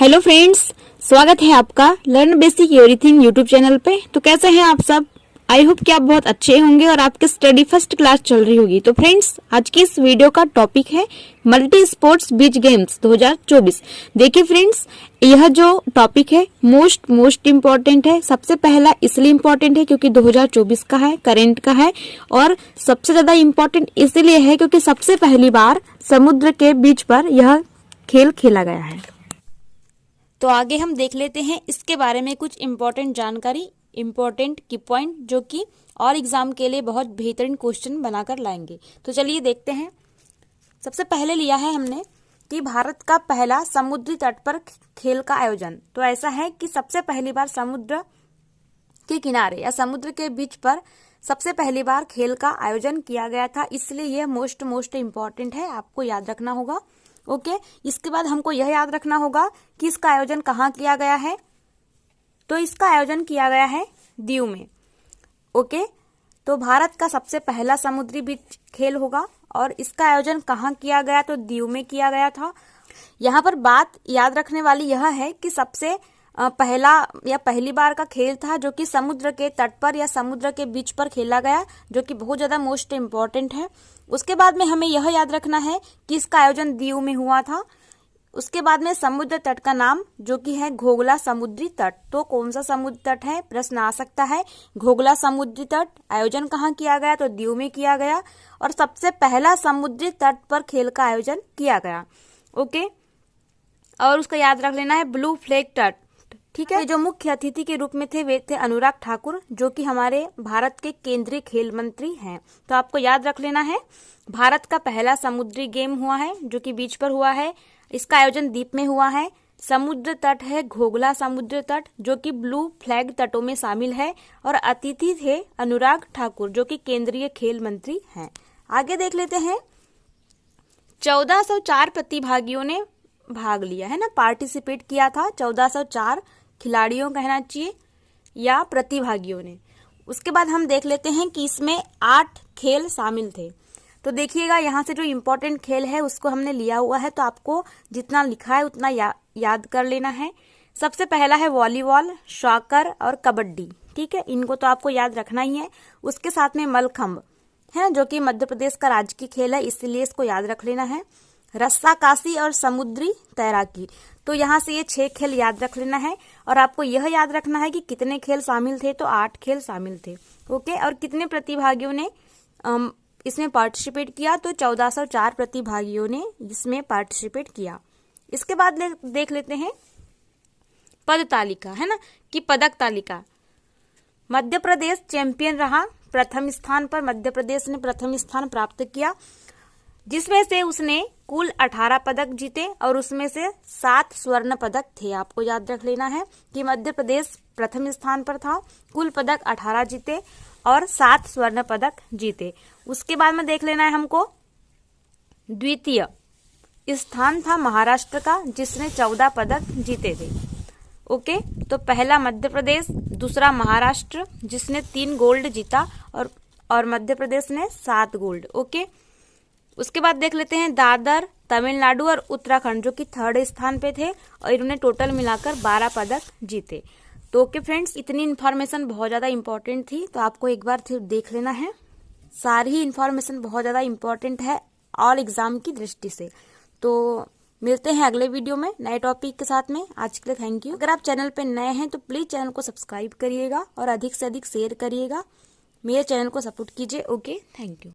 Hello friends, स्वागत है आपका learn basic everything YouTube channel पे। तो कैसे हैं आप सब? आई होप कि आप बहुत अच्छे होंगे और आपके स्टडी फर्स्ट क्लास चल रही होगी। तो फ्रेंड्स, आज की इस वीडियो का टॉपिक है मल्टी स्पोर्ट्स बीच गेम्स 2024। देखिए फ्रेंड्स, यह जो टॉपिक है मोस्ट इम्पोर्टेंट है। सबसे पहला इसलिए इम्पोर्टेंट है क्योंकि 2024 का है, करेंट का है, और सबसे ज्यादा इम्पोर्टेंट इसलिए है क्योंकि सबसे पहली बार समुद्र के बीच पर यह खेल खेला गया है। तो आगे हम देख लेते हैं इसके बारे में कुछ इम्पोर्टेंट जानकारी, इम्पोर्टेंट की पॉइंट जो कि और एग्जाम के लिए बहुत बेहतरीन क्वेश्चन बनाकर लाएंगे। तो चलिए देखते हैं। सबसे पहले लिया है हमने कि भारत का पहला समुद्री तट पर खेल का आयोजन। तो ऐसा है कि सबसे पहली बार समुद्र के किनारे या समुद्र के बीच पर सबसे पहली बार खेल का आयोजन किया गया था, इसलिए यह मोस्ट इम्पोर्टेंट है, आपको याद रखना होगा। ओके, इसके बाद हमको यह याद रखना होगा कि इसका आयोजन कहाँ किया गया है। तो इसका आयोजन किया गया है दीव में। ओके, तो भारत का सबसे पहला समुद्री बीच खेल होगा और इसका आयोजन कहाँ किया गया, तो दीव में किया गया था। यहाँ पर बात याद रखने वाली यह है कि सबसे पहला या पहली बार का खेल था जो कि समुद्र के तट पर या समुद्र के बीच पर खेला गया, जो कि बहुत ज्यादा मोस्ट इम्पोर्टेंट है। उसके बाद में हमें यह याद रखना है कि इसका आयोजन दीव में हुआ था। उसके बाद में समुद्र तट का नाम जो कि है घोघला समुद्री तट। तो कौन सा समुद्र तट है, प्रश्न आ सकता है। घोघला समुद्री तट। आयोजन कहाँ किया गया, तो दीव में किया गया और सबसे पहला समुद्री तट पर खेल का आयोजन किया गया। ओके, और उसका याद रख लेना है ब्लू फ्लैग तट। ठीक है, जो मुख्य अतिथि के रूप में थे वे थे अनुराग ठाकुर, जो कि हमारे भारत के केंद्रीय खेल मंत्री हैं। तो आपको याद रख लेना है, भारत का पहला समुद्री गेम हुआ है जो कि बीच पर हुआ है। इसका आयोजन द्वीप में हुआ है। समुद्र तट है घोघला समुद्र तट, जो कि ब्लू फ्लैग तटों में शामिल है, और अतिथि थे अनुराग ठाकुर, जो कि केंद्रीय खेल मंत्री हैं। आगे देख लेते हैं। 1404 प्रतिभागियों ने भाग लिया है ना, पार्टिसिपेट किया था। 1404 खिलाड़ियों कहना चाहिए या प्रतिभागियों ने। उसके बाद हम देख लेते हैं कि इसमें 8 खेल शामिल थे। तो देखिएगा, यहाँ से जो इम्पोर्टेंट खेल है उसको हमने लिया हुआ है, तो आपको जितना लिखा है उतना याद कर लेना है। सबसे पहला है वॉलीबॉल, सॉकर और कबड्डी। ठीक है, इनको तो आपको याद रखना ही है। उसके साथ में मलखंभ है जो कि मध्य प्रदेश का राजकीय खेल है, इसलिए इसको याद रख लेना है। रस्साकशी और समुद्री तैराकी। तो यहाँ से ये 6 खेल याद रख लेना है और आपको यह याद रखना है कि कितने खेल शामिल थे, तो 8 खेल शामिल थे। ओके, और कितने प्रतिभागियों ने इसमें पार्टिसिपेट किया, तो 1404 प्रतिभागियों ने इसमें पार्टिसिपेट किया। इसके बाद देख लेते हैं पद तालिका, है ना, कि पदक तालिका। मध्य प्रदेश चैंपियन रहा, प्रथम स्थान पर मध्य प्रदेश ने प्रथम स्थान प्राप्त किया, जिसमें से उसने कुल 18 पदक जीते और उसमें से 7 स्वर्ण पदक थे। आपको याद रख लेना है कि मध्य प्रदेश प्रथम स्थान पर था, कुल पदक 18 जीते और 7 स्वर्ण पदक जीते। उसके बाद में देख लेना है हमको, द्वितीय स्थान था महाराष्ट्र का, जिसने 14 पदक जीते थे। ओके, तो पहला मध्य प्रदेश, दूसरा महाराष्ट्र जिसने 3 गोल्ड जीता और मध्य प्रदेश ने 7 गोल्ड। ओके, उसके बाद देख लेते हैं दादर, तमिलनाडु और उत्तराखंड, जो कि 3rd स्थान पे थे और इन्होंने टोटल मिलाकर 12 पदक जीते। तो ओके फ्रेंड्स, इतनी इन्फॉर्मेशन बहुत ज़्यादा इंपॉर्टेंट थी, तो आपको एक बार फिर देख लेना है। सारी ही इन्फॉर्मेशन बहुत ज़्यादा इंपॉर्टेंट है और एग्जाम की दृष्टि से। तो मिलते हैं अगले वीडियो में नए टॉपिक के साथ में। आज के लिए थैंक यू। अगर आप चैनल पे नए हैं तो प्लीज़ चैनल को सब्सक्राइब करिएगा और अधिक से अधिक शेयर करिएगा। मेरे चैनल को सपोर्ट कीजिए। Okay, thank you.